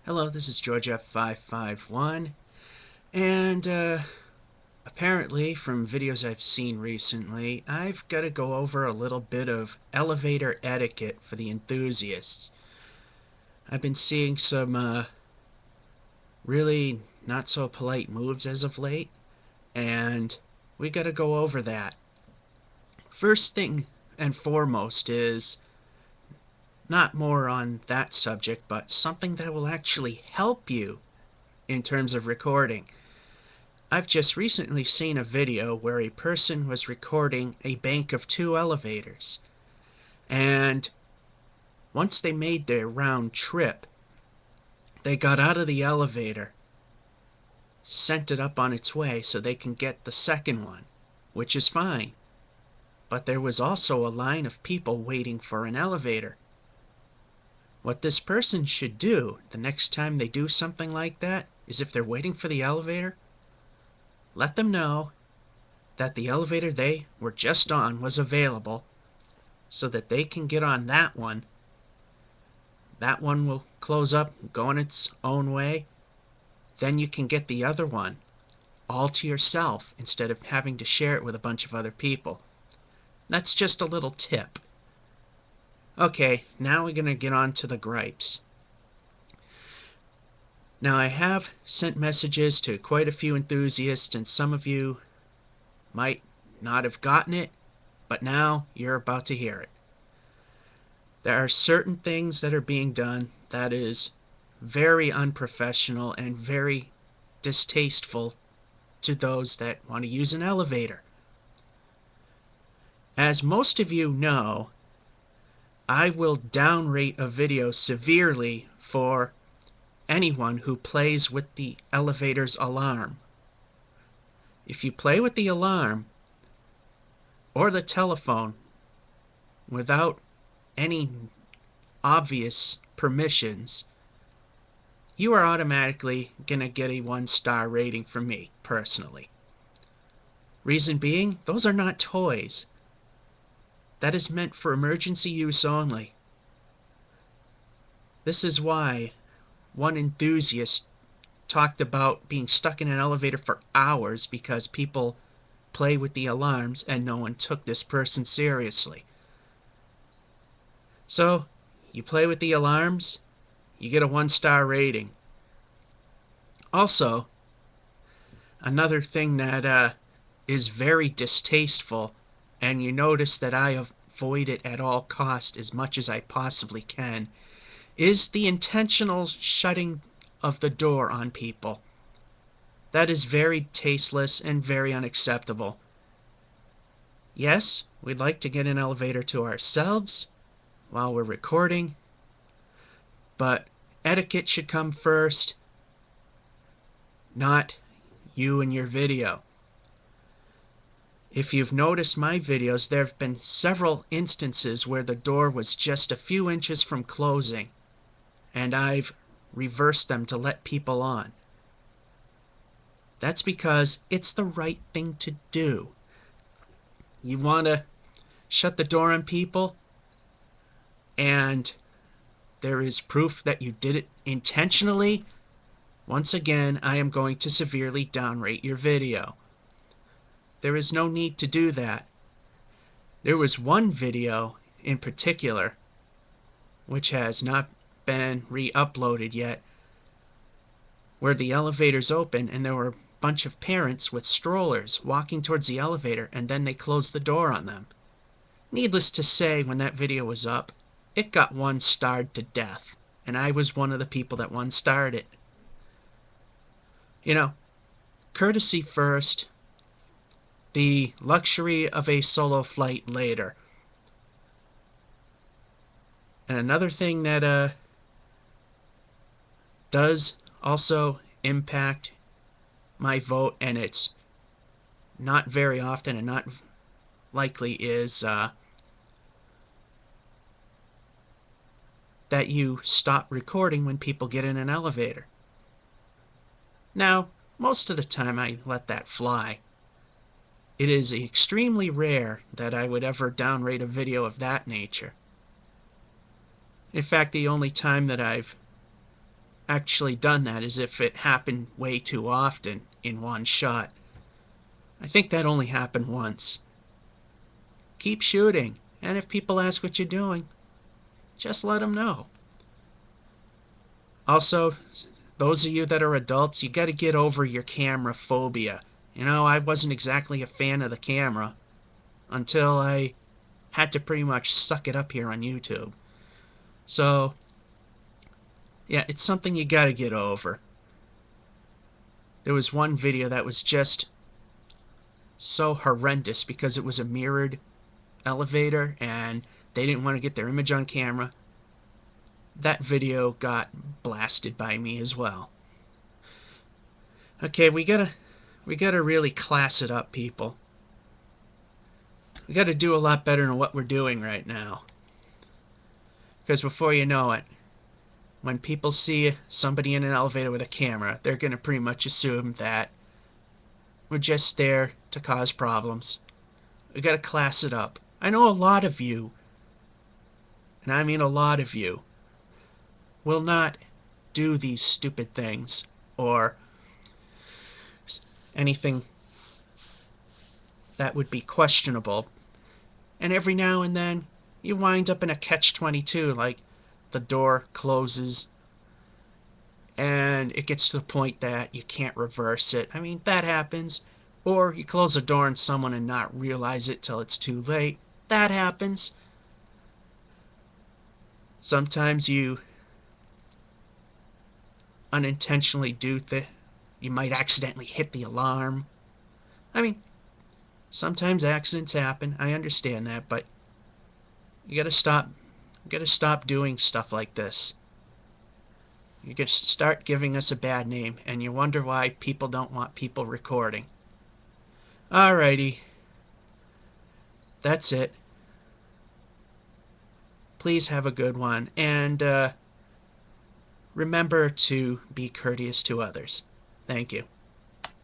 Hello, this is George F551, and apparently from videos I've seen recently, I've got to go over a little bit of elevator etiquette for the enthusiasts. I've been seeing some really not so polite moves as of late, and we got to go over that. First thing and foremost is not more on that subject, but something that will actually help you in terms of recording. I've just recently seen a video where a person was recording a bank of 2 elevators, and once they made their round trip, they got out of the elevator, sent it up on its way so they can get the second one, which is fine. But there was also a line of people waiting for an elevator. What this person should do the next time they do something like that is, if they're waiting for the elevator, let them know that the elevator they were just on was available so that they can get on that one. That one will close up, go on its own way. Then you can get the other one all to yourself instead of having to share it with a bunch of other people. That's just a little tip. Okay, now we're going to get on to the gripes. Now, I have sent messages to quite a few enthusiasts, and some of you might not have gotten it, but now you're about to hear it. There are certain things that are being done that is very unprofessional and very distasteful to those that want to use an elevator. As most of you know, I will downrate a video severely for anyone who plays with the elevator's alarm. If you play with the alarm or the telephone without any obvious permissions, you are automatically going to get a 1-star rating from me, personally. Reason being, those are not toys. That is meant for emergency use only. This is why one enthusiast talked about being stuck in an elevator for hours because people play with the alarms and no one took this person seriously. So, you play with the alarms, you get a 1-star rating. Also, another thing that is very distasteful, and you notice that I avoid it at all costs as much as I possibly can, is the intentional shutting of the door on people. That is very tasteless and very unacceptable. Yes, we'd like to get an elevator to ourselves while we're recording, but etiquette should come first, not you and your video. If you've noticed my videos, there have been several instances where the door was just a few inches from closing, and I've reversed them to let people on. That's because it's the right thing to do. You want to shut the door on people, and there is proof that you did it intentionally, once again, I am going to severely downrate your video. There is no need to do that. There was one video in particular, which has not been re-uploaded yet, where the elevator's open and there were a bunch of parents with strollers walking towards the elevator, and then they closed the door on them. Needless to say, when that video was up, it got 1-starred to death, and I was one of the people that 1-starred it. You know, courtesy first, the luxury of a solo flight later. And another thing that does also impact my vote, and it's not very often and not likely, is that you stop recording when people get in an elevator. Now, most of the time I let that fly. It is extremely rare that I would ever downrate a video of that nature. In fact, the only time that I've actually done that as if it happened way too often in one shot. I think that only happened once. Keep shooting, and if people ask what you're doing, just let them know. Also, those of you that are adults, you got to get over your camera phobia. You know, I wasn't exactly a fan of the camera until I had to pretty much suck it up here on YouTube. So, yeah, it's something you got to get over. There was one video that was just so horrendous because it was a mirrored elevator and they didn't want to get their image on camera. That video got blasted by me as well. Okay, we gotta really class it up, people. We gotta do a lot better than what we're doing right now. Because before you know it, when people see somebody in an elevator with a camera, they're gonna pretty much assume that we're just there to cause problems. We gotta class it up. I know a lot of you, and I mean a lot of you, will not do these stupid things or anything that would be questionable. And every now and then, you wind up in a catch-22, like the door closes and it gets to the point that you can't reverse it. I mean, that happens. Or you close the door on someone and not realize it till it's too late. That happens. Sometimes you unintentionally you might accidentally hit the alarm. I mean, sometimes accidents happen. I understand that, but you gotta stop doing stuff like this. You gotta start giving us a bad name, and you wonder why people don't want people recording. Alrighty. That's it. Please have a good one, and remember to be courteous to others. Thank you.